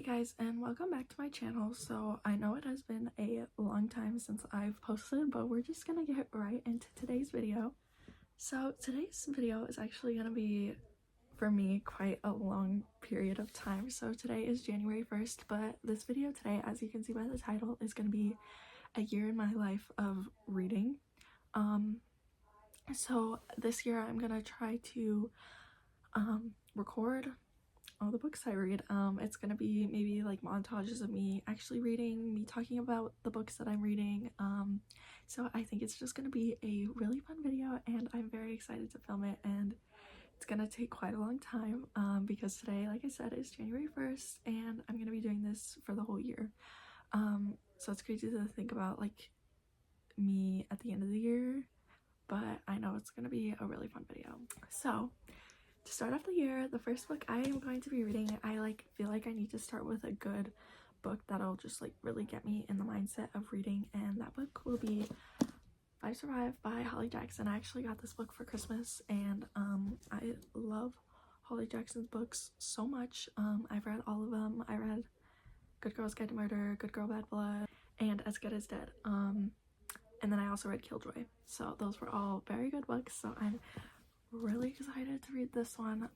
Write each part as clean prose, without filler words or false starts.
guys, and welcome back to my channel. So I know it has been a long time since I've posted, but we're just gonna get right into today's video. So today's video is actually gonna be, for me, quite a long period of time. So today is January 1st, but this video today, as you can see by the title, is gonna be a year in my life of reading. So this year I'm gonna try to record all the books I read. It's gonna be maybe like montages of me actually reading, me talking about the books that I'm reading. So I think it's just gonna be a really fun video, and I'm very excited to film it, and it's gonna take quite a long time because today, like I said, is January 1st and I'm gonna be doing this for the whole year. So it's crazy to think about like me at the end of the year, but I know it's gonna be a really fun video. So to start off the year, the first book I am going to be reading, I feel like I need to start with a good book that'll just really get me in the mindset of reading, and that book will be I Survive by Holly Jackson. I actually got this book for Christmas, and I love Holly Jackson's books so much. I've read all of them. I read Good Girl's Guide to Murder, Good Girl Bad Blood, and As Good as Dead. And then I also read Killjoy. So those were all very good books, so I'm really excited to read this one.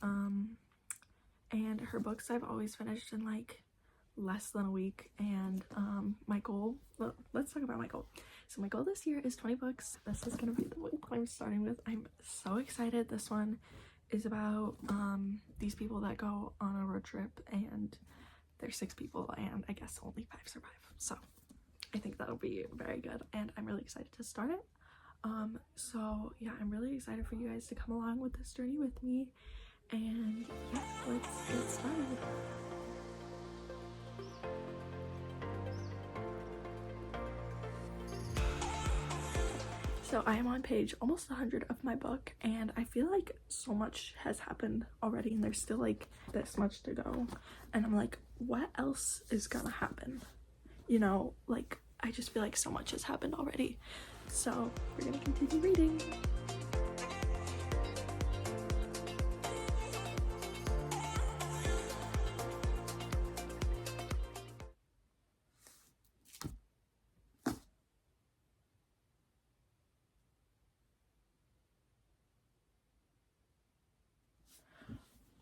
And her books I've always finished in like less than a week, and my goal, well, let's talk about my goal. So my goal this year is 20 books. This is gonna be the book I'm starting with. I'm so excited. This one is about these people that go on a road trip, and there's 6 people and I guess only 5 survive, so I think that'll be very good, and I'm really excited to start it. So yeah, I'm really excited for you guys to come along with this journey with me, and yeah, let's get started. So I am on page almost 100 of my book, and I feel like so much has happened already, and there's still like this much to go, and I'm like, what else is gonna happen? You know, like I just feel like so much has happened already. So we're gonna continue reading.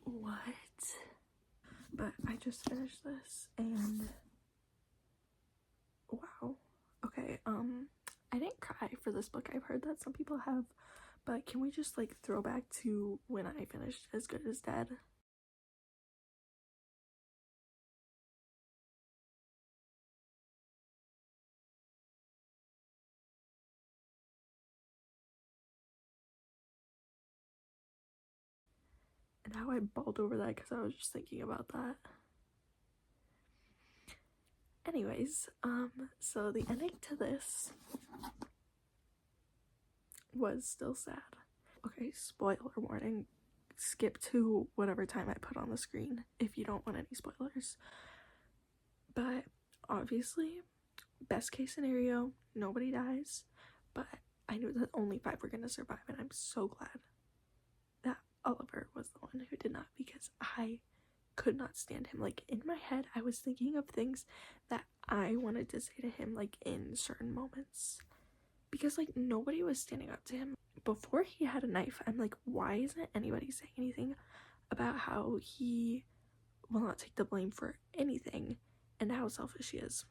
What? But I just finished this, and wow. Okay, I didn't cry for this book. I've heard that some people have, but can we just throw back to when I finished As Good as Dead? And how I bawled over that because I was just thinking about that. Anyways, so the ending to this was still sad. Okay, spoiler warning. Skip to whatever time I put on the screen if you don't want any spoilers. But obviously, best case scenario, nobody dies, but I knew that only 5 were gonna survive, and I'm so glad that Oliver was the one who did not, because I could not stand him. In my head, I was thinking of things that I wanted to say to him in certain moments, because nobody was standing up to him. Before he had a knife, I'm like, why isn't anybody saying anything about how he will not take the blame for anything and how selfish he is?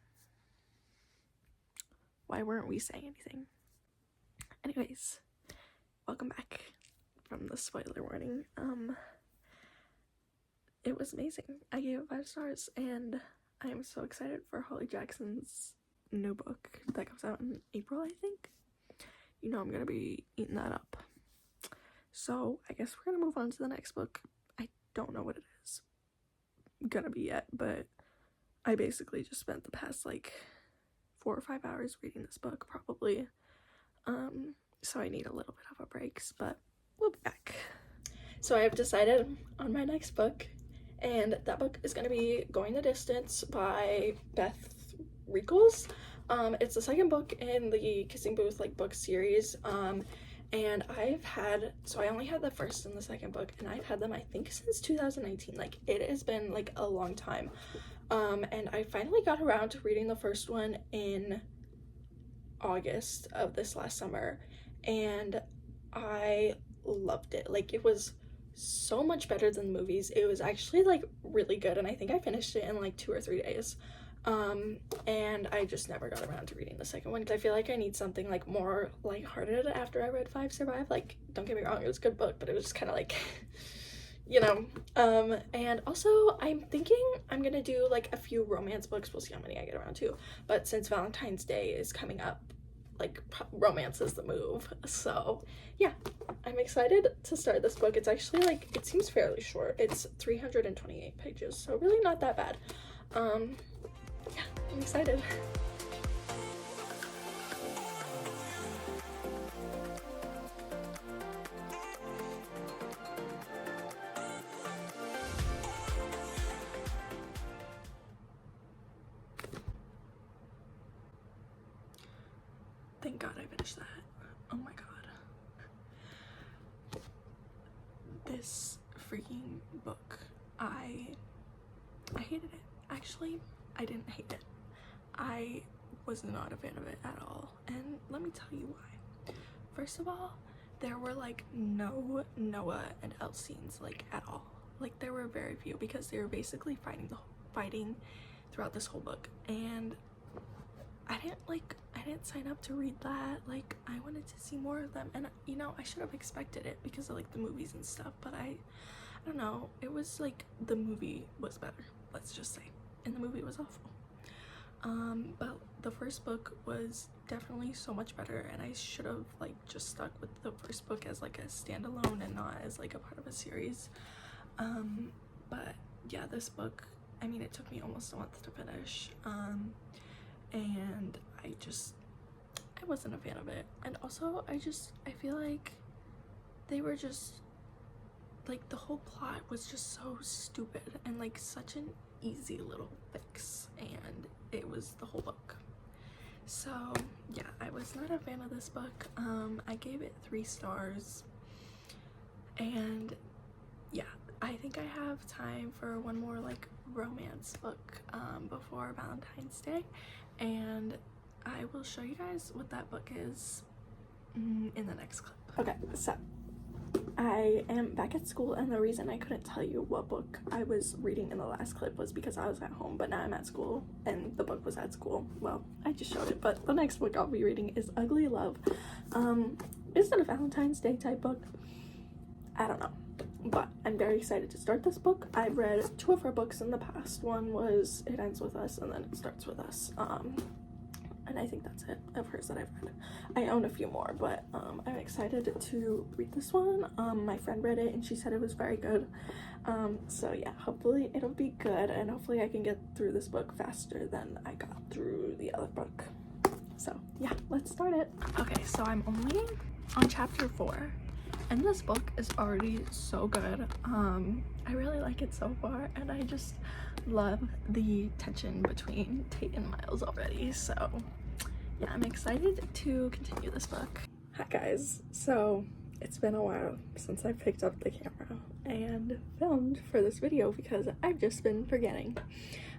Why weren't we saying anything? Anyways, welcome back from the spoiler warning. It was amazing. I gave it 5 stars, and I am so excited for Holly Jackson's new book that comes out in April, I think. You know I'm gonna be eating that up. So I guess we're gonna move on to the next book. I don't know what it is gonna be yet, but I basically just spent the past 4 or 5 hours reading this book probably. So I need a little bit of a break, but we'll be back. So I have decided on my next book, and that book is gonna be Going the Distance by Beth Reekles. It's the second book in the Kissing Booth book series, and so I only had the first and the second book, and I've had them I think since 2019. Like, it has been like a long time. And I finally got around to reading the first one in August of this last summer, and I loved it. Like, it was so much better than the movies. It was actually like really good, and I think I finished it in like 2 or 3 days. And I just never got around to reading the second one because I feel like I need something like more lighthearted after I read Five Survive. Like, don't get me wrong, it was a good book, but it was just kind of like you know. And also I'm thinking I'm gonna do like a few romance books. We'll see how many I get around to, but since Valentine's Day is coming up, like, romance is the move. So yeah, I'm excited to start this book. It's actually like, it seems fairly short. It's 328 pages, so really not that bad. Yeah, I'm excited. Thank God I finished that. Oh my God. This freaking book, I hated it. Actually, I didn't hate it. I was not a fan of it at all. And let me tell you why. First of all, there were like no Noah and Elle scenes, like, at all. Like, there were very few because they were basically fighting throughout this whole book. And I didn't sign up to read that. Like, I wanted to see more of them, and you know, I should have expected it because of like the movies and stuff, but I don't know, it was like the movie was better, let's just say, and the movie was awful. But the first book was definitely so much better, and I should have like just stuck with the first book as like a standalone and not as like a part of a series. But yeah, this book, I mean, it took me almost a month to finish, and I wasn't a fan of it. And also I feel like they were just like, the whole plot was just so stupid and like such an easy little fix, and it was the whole book. So yeah, I was not a fan of this book. I gave it 3 stars, and yeah, I think I have time for one more like romance book before Valentine's Day, and I will show you guys what that book is in the next clip. Okay, so I am back at school, and the reason I couldn't tell you what book I was reading in the last clip was because I was at home, but now I'm at school and the book was at school. Well, I just showed it, but the next book I'll be reading is Ugly Love. Is it a Valentine's Day type book? I don't know, but I'm very excited to start this book. I've read 2 of her books in the past. One was It Ends With Us, and then It Starts With Us. And I think that's it of hers that I've read. I own a few more, but I'm excited to read this one. My friend read it and she said it was very good. So yeah, hopefully it'll be good, and hopefully I can get through this book faster than I got through the other book. So yeah, let's start it. Okay, so I'm only on chapter 4, and this book is already so good. I really like it so far, and I just love the tension between Tate and Miles already. So yeah, I'm excited to continue this book. Hi guys, so it's been a while since I picked up the camera and filmed for this video because I've just been forgetting,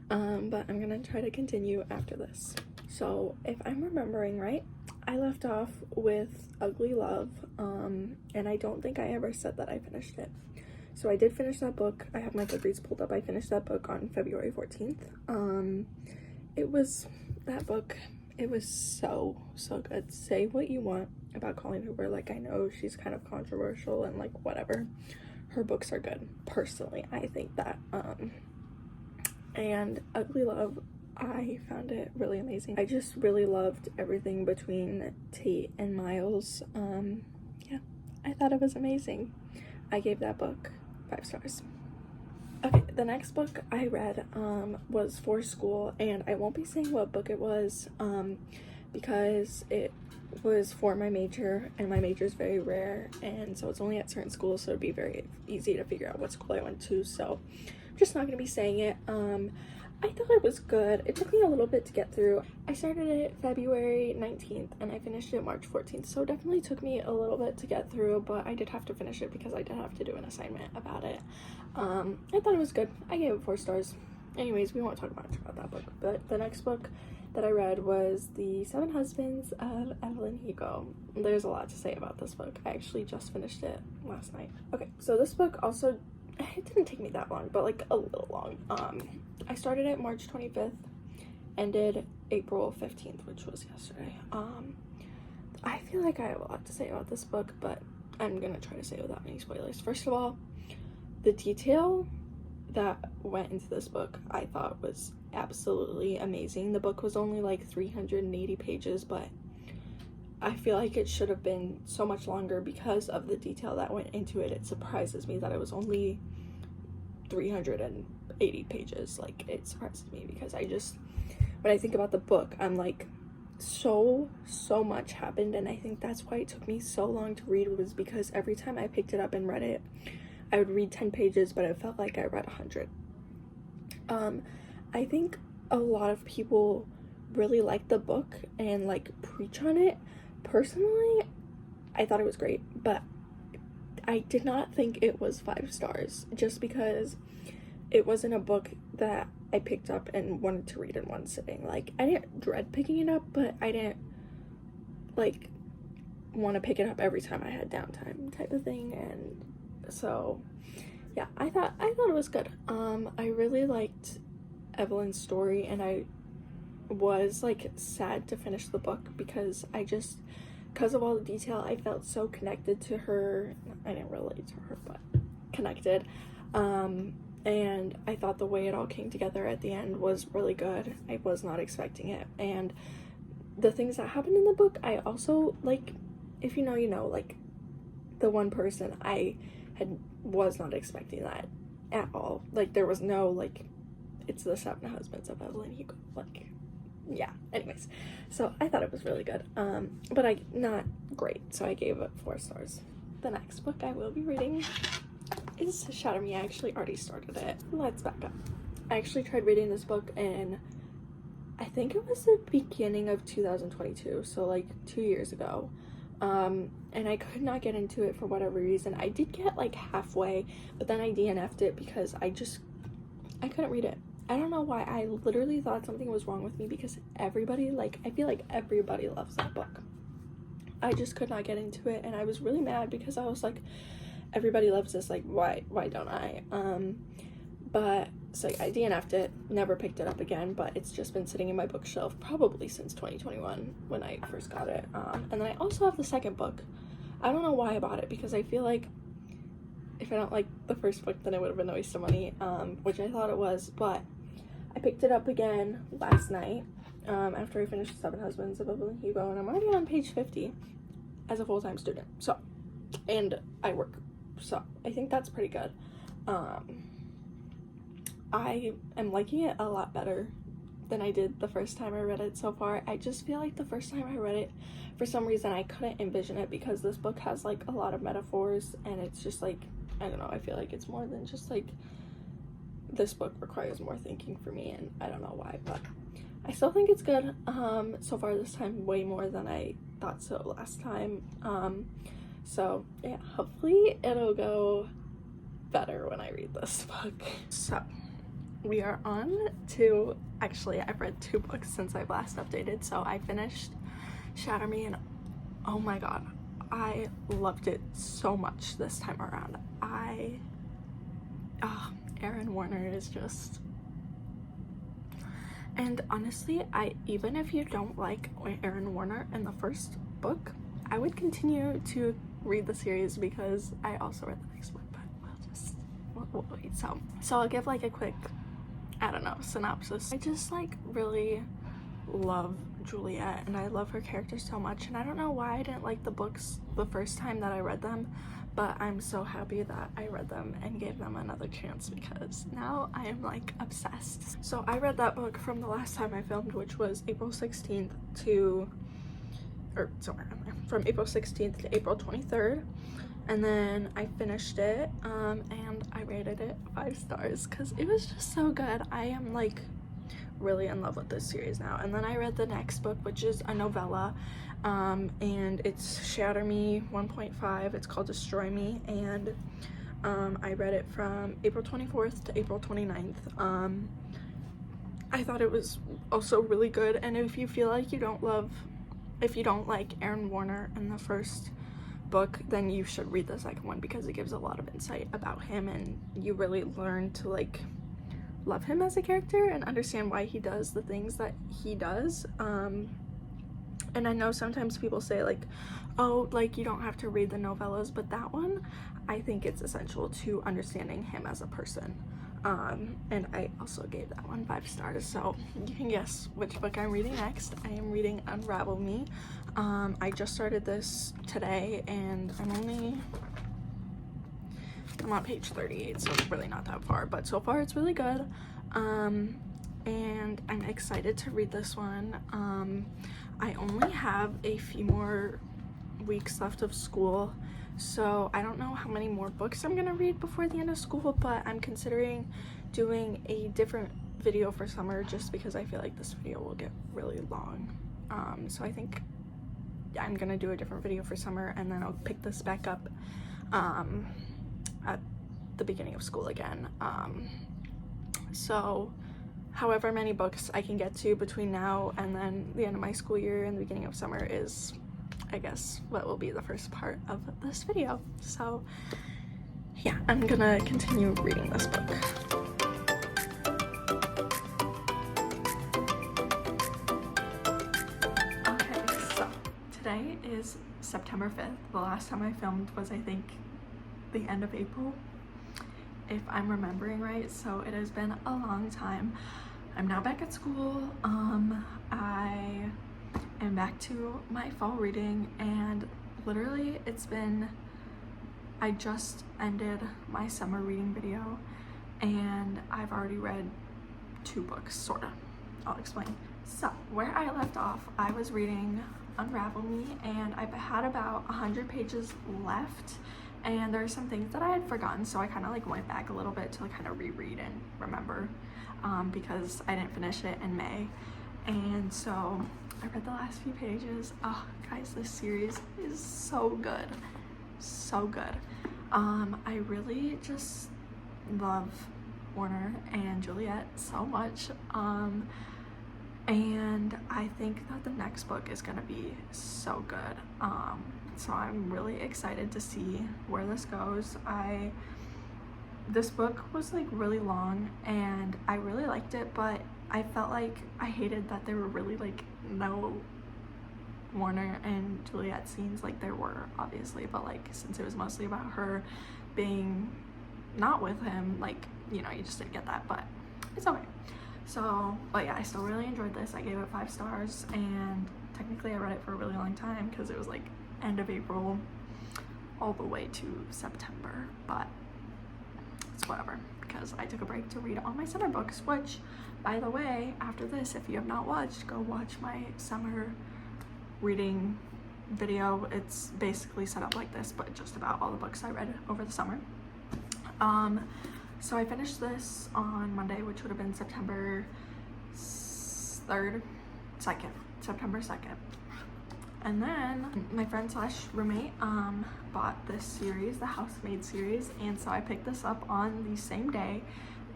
but I'm gonna try to continue after this. So if I'm remembering right, I left off with Ugly Love, and I don't think I ever said that I finished it. So I did finish that book. I have my Goodreads pulled up. I finished that book on February 14th. That book, it was so good. Say what you want about Colleen Hoover. Like, I know she's kind of controversial and like whatever. Her books are good. Personally, I think that. And Ugly Love, I found it really amazing. I just really loved everything between Tate and Miles. Yeah, I thought it was amazing. I gave that book 5 stars. Okay, the next book I read was for school, and I won't be saying what book it was because it was for my major, and my major is very rare, and so it's only at certain schools, so it'd be very easy to figure out what school I went to, so I'm just not going to be saying it. I thought it was good. It took me a little bit to get through. I started it February 19th and I finished it March 14th, so it definitely took me a little bit to get through, but I did have to finish it because I did have to do an assignment about it. I thought it was good. I gave it 4 stars. Anyways, we won't talk much about that book, but the next book that I read was The 7 Husbands of Evelyn Hugo. There's a lot to say about this book. I actually just finished it last night. Okay, so this book also, it didn't take me that long, but like a little long. I started it March 25th, ended April 15th, which was yesterday. I feel like I have a lot to say about this book, but I'm gonna try to say it without any spoilers. First of all, the detail that went into this book I thought was absolutely amazing. The book was only like 380 pages, but I feel like it should have been so much longer because of the detail that went into it. It surprises me that it was only 380 pages. Like, it surprises me because when I think about the book, I'm like, so much happened, and I think that's why it took me so long to read, was because every time I picked it up and read it, I would read 10 pages, but it felt like I read 100. I think a lot of people really like the book and like preach on it. Personally, I thought it was great, but I did not think it was 5 stars just because it wasn't a book that I picked up and wanted to read in one sitting. Like, I didn't dread picking it up, but I didn't like want to pick it up every time I had downtime type of thing. And so yeah, I thought it was good. I really liked Evelyn's story, and I was like sad to finish the book because because of all the detail, I felt so connected to her. I didn't relate to her, but connected. And I thought the way it all came together at the end was really good. I was not expecting it, and the things that happened in the book, I also, like, if you know, you know, like, the one person I was not expecting that at all. Like, there was no, like, it's the 7 husbands of Evelyn Hugo, like, yeah. Anyways, so I thought it was really good, but not great, so I gave it 4 stars. The next book I will be reading is Shatter. I actually already started it. Let's back up. I actually tried reading this book in, I think it was the beginning of 2022, so like 2 years ago. And I could not get into it for whatever reason. I did get like halfway, but then I DNF'd it because I couldn't read it. I don't know why. I literally thought something was wrong with me because everybody, like, I feel like everybody loves that book. I just could not get into it, and I was really mad because I was like, everybody loves this, like, why don't I? But so I DNF'd it, never picked it up again, but it's just been sitting in my bookshelf probably since 2021 when I first got it. And then I also have the second book. I don't know why I bought it because I feel like if I don't like the first book, then it would have been a waste of money, which I thought it was, but I picked it up again last night after I finished 7 Husbands of Evelyn Hugo, and I'm already on page 50 as a full-time student, so, and I work, so I think that's pretty good. I am liking it a lot better than I did the first time I read it so far. I just feel like the first time I read it, for some reason I couldn't envision it because this book has like a lot of metaphors, and it's just like, I don't know, I feel like it's more than just like, this book requires more thinking for me, and I don't know why, but I still think it's good. So far this time, way more than I thought so last time. So yeah, hopefully it'll go better when I read this book. So we are on to, actually I've read 2 books since I last updated. So I finished Shatter Me, and oh my god, I loved it so much this time around. Aaron Warner is just, and honestly, even if you don't like Aaron Warner in the first book, I would continue to read the series because I also read the next book, but we'll wait. So I'll give like a quick, I don't know, synopsis. I just like really love Juliet, and I love her character so much, and I don't know why I didn't like the books the first time that I read them, but I'm so happy that I read them and gave them another chance because now I am like obsessed. So I read that book from the last time I filmed, which was April 16th from April 16th to April 23rd, and then I finished it and I rated it 5 stars because it was just so good. I am like really in love with this series now. And then I read the next book, which is a novella, and it's Shatter Me 1.5. It's called Destroy Me, and I read it from April 24th to April 29th. I thought it was also really good, and if you feel like you don't like Aaron Warner in the first book, then you should read the second one, because it gives a lot of insight about him, and you really learn to like love him as a character and understand why he does the things that he does. And I know sometimes people say like, oh, like you don't have to read the novellas, but that one, I think it's essential to understanding him as a person. And I also gave that one 5 stars, so you can guess which book I'm reading next. I am reading Unravel Me. I just started this today, and I'm on page 38, so it's really not that far, but so far it's really good. And I'm excited to read this one. I only have a few more weeks left of school, so I don't know how many more books I'm gonna read before the end of school, but I'm considering doing a different video for summer, just because I feel like this video will get really long. So I think I'm gonna do a different video for summer, and then I'll pick this back up at the beginning of school again. So however many books I can get to between now and then the end of my school year and the beginning of summer is, I guess, what will be the first part of this video. So yeah, I'm gonna continue reading this book. Okay, so today is September 5th. The last time I filmed was, I think, the end of April, if I'm remembering right, so it has been a long time. I'm now back at school. I am back to my fall reading, and literally I just ended my summer reading video, and I've already read 2 books, sorta. I'll explain. So where I left off, I was reading Unravel Me, and I had about 100 pages left, and there are some things that I had forgotten, so I kind of like went back a little bit to like kind of reread and remember, because I didn't finish it in May. And so I read the last few pages. Oh guys, this series is so good, so good. I really just love Warner and Juliet so much, and I think that the next book is gonna be so good. So I'm really excited to see where this goes. This book was like really long, and I really liked it, but I felt like I hated that there were really like no Warner and Juliet scenes. Like there were, obviously, but like since it was mostly about her being not with him, like, you know, you just didn't get that, but it's okay. So, but yeah, I still really enjoyed this. I gave it 5 stars, and technically I read it for a really long time because it was like end of April all the way to September, but it's whatever, because I took a break to read all my summer books, which, by the way, after this, if you have not watched, go watch my summer reading video. It's basically set up like this, but just about all the books I read over the summer. So I finished this on Monday, which would have been September 2nd. And then my friend slash roommate bought this series, the Housemaid series, and so I picked this up on the same day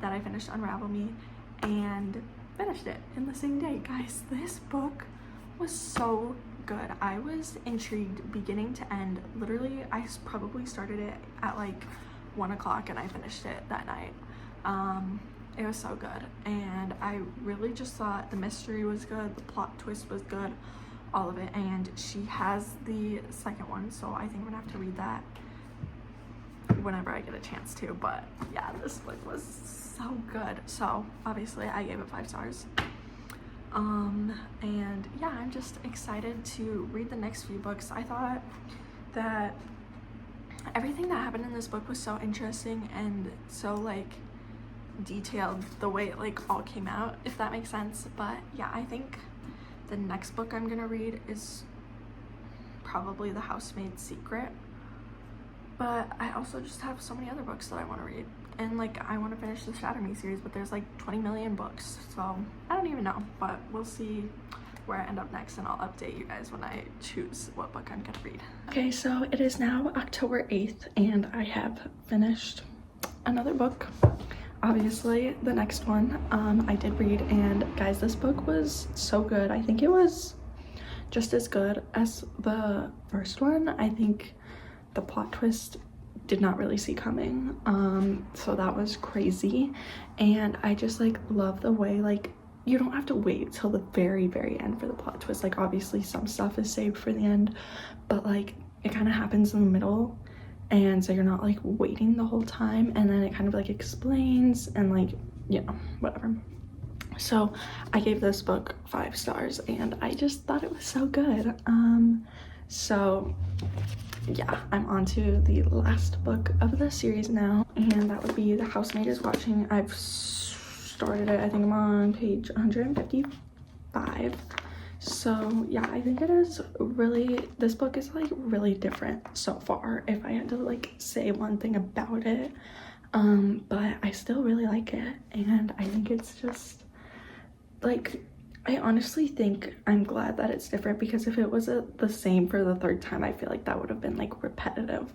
that I finished Unravel Me, and finished it in the same day. Guys, this book was so good. I was intrigued beginning to end. Literally, I probably started it at like 1 o'clock and I finished it that night. It was so good, and I really just thought the mystery was good, the plot twist was good, all of it. And she has the second one, so I think I'm gonna have to read that whenever I get a chance to. But yeah, this book was so good, so obviously I gave it 5 stars. And yeah, I'm just excited to read the next few books. I thought that everything that happened in this book was so interesting and so like detailed, the way it like all came out, if that makes sense. But yeah, I think the next book I'm gonna read is probably The Housemaid's Secret, but I also just have so many other books that I want to read, And like I want to finish the Shatter Me series, but there's like 20 million books, so I don't even know, but we'll see where I end up next, and I'll update you guys when I choose what book I'm gonna read. Okay, so it is now October 8th and I have finished another book. Obviously the next one I did read, and guys, this book was so good. I think it was just as good as the first one. I think the plot twist did not really see coming, so that was crazy. And I just like love the way like you don't have to wait till the very end for the plot twist. Like obviously some stuff is saved for the end, but like it kind of happens in the middle, and so you're not like waiting the whole time, and then it kind of like explains and like, you know, whatever. So I gave this book 5 stars and I just thought it was so good. So yeah, I'm on to the last book of the series now, and that would be The Housemaid is Watching. I've started it. I think I'm on page 155. So yeah, I think it is really, this book is like really different so far, if I had to like say one thing about it. But I still really like it, and I think it's just like, I honestly think I'm glad that it's different, because if it was the same for the 3rd time, I feel like that would have been like repetitive.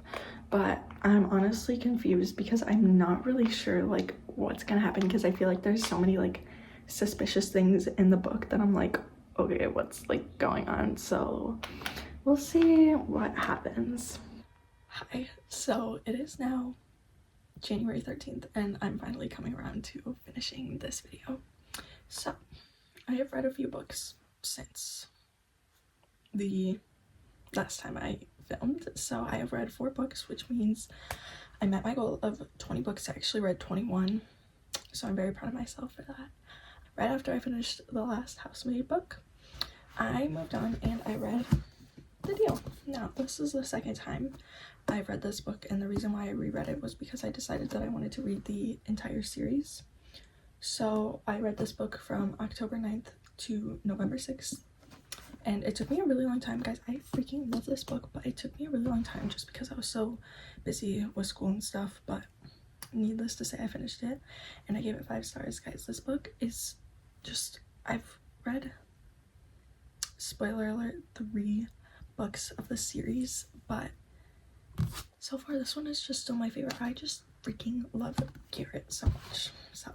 But I'm honestly confused because I'm not really sure like what's gonna happen, because I feel like there's so many like suspicious things in the book that I'm like, okay, what's like going on? So we'll see what happens. Hi, so it is now January 13th and I'm finally coming around to finishing this video. So I have read a few books since the last time I filmed. So I have read 4 books, which means I met my goal of 20 books. I actually read 21, so I'm very proud of myself for that. Right after I finished the last Housemaid book, I moved on and I read The Deal. Now, this is the 2nd time I've read this book, and the reason why I reread it was because I decided that I wanted to read the entire series. So I read this book from October 9th to November 6th, and it took me a really long time, guys. I freaking love this book, but it took me a really long time just because I was so busy with school and stuff. But needless to say, I finished it and I gave it 5 stars, guys. This book is just, I've read, spoiler alert, 3 books of the series, but so far this one is just still my favorite. I just freaking love Garrett so much. So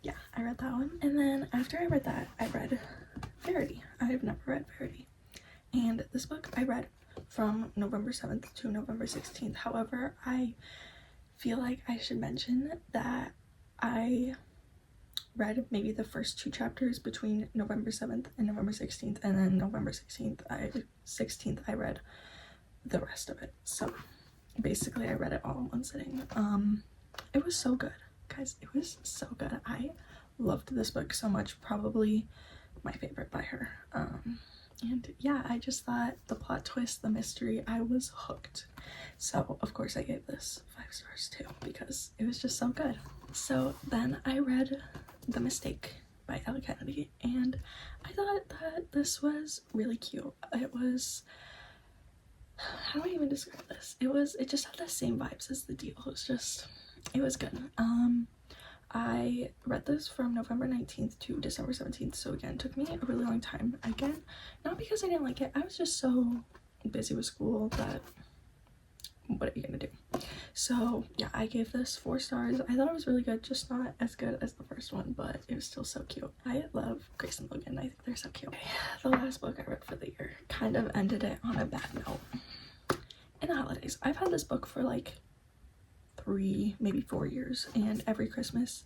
yeah, I read that one, and then after I read that, I read Verity. I have never read Verity, and this book I read from November 7th to November 16th. However, I feel like I should mention that I read maybe the first 2 chapters between November 7th and November 16th, and then November 16th I read the rest of it. So basically I read it all in one sitting. It was so good, guys. It was so good. I loved this book so much. Probably my favorite by her. And yeah, I just thought the plot twist, the mystery, I was hooked. So of course I gave this 5 stars too, because it was just so good. So then I read The Mistake by Elle, and I thought that this was really cute. It was, how do I even describe this? It just had the same vibes as The Deal. It was good. I read this from November 19th to December 17th, so again, it took me a really long time. Again, not because I didn't like it, I was just so busy with school that, what are you gonna do? So yeah, I gave this 4 stars. I thought it was really good, just not as good as the first one, but it was still so cute. I love Grace and Logan. I think they're so cute. The last book I read for the year kind of ended it on a bad note. In the Holidaze. I've had this book for like 3, maybe 4 years, and every Christmas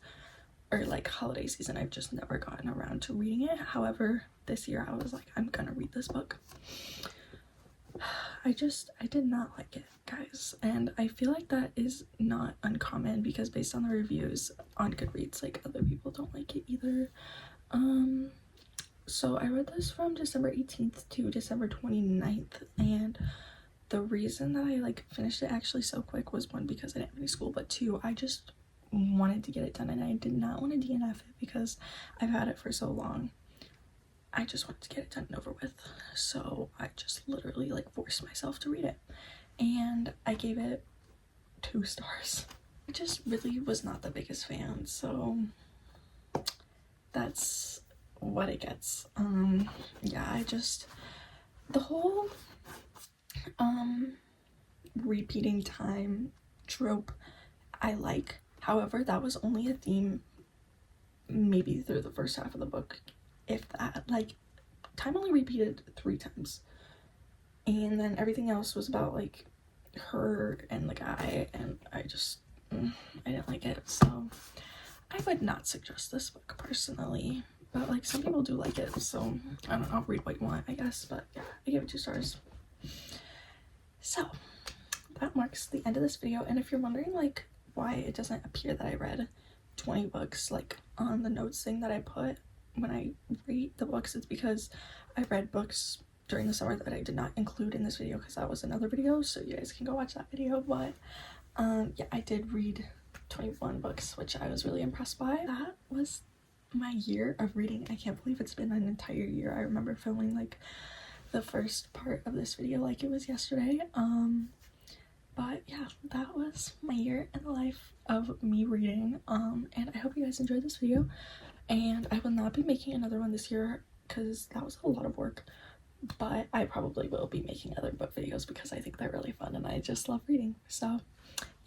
or like holiday season I've just never gotten around to reading it. However, this year I was like, I'm gonna read this book. I did not like it, guys, and I feel like that is not uncommon, because based on the reviews on Goodreads, like other people don't like it either. So I read this from December 18th to December 29th, and the reason that I like finished it actually so quick was, 1, because I didn't have any school, but 2, I just wanted to get it done, and I did not want to DNF it because I've had it for so long. I just wanted to get it done and over with, so I just literally like forced myself to read it, and I gave it 2 stars. I just really was not the biggest fan, so that's what it gets. Yeah, the whole repeating time trope I like. However, that was only a theme maybe through the first half of the book, if that. Like, time only repeated 3 times, and then everything else was about like her and the guy, and I didn't like it. So I would not suggest this book personally, but like some people do like it, so I don't know, read what you want, I guess. But yeah, I give it 2 stars. So that marks the end of this video, and if you're wondering like why it doesn't appear that I read 20 books like on the notes thing that I put when I rate the books, it's because I read books during the summer that I did not include in this video because that was another video, so you guys can go watch that video. But yeah, I did read 21 books, which I was really impressed by. That was my year of reading. I can't believe it's been an entire year. I remember filming like the first part of this video like it was yesterday. But yeah, that was my year in the life of me reading. And I hope you guys enjoyed this video, and I will not be making another one this year because that was a lot of work, but I probably will be making other book videos because I think they're really fun and I just love reading. So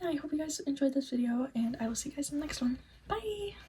yeah, I hope you guys enjoyed this video, and I will see you guys in the next one. Bye!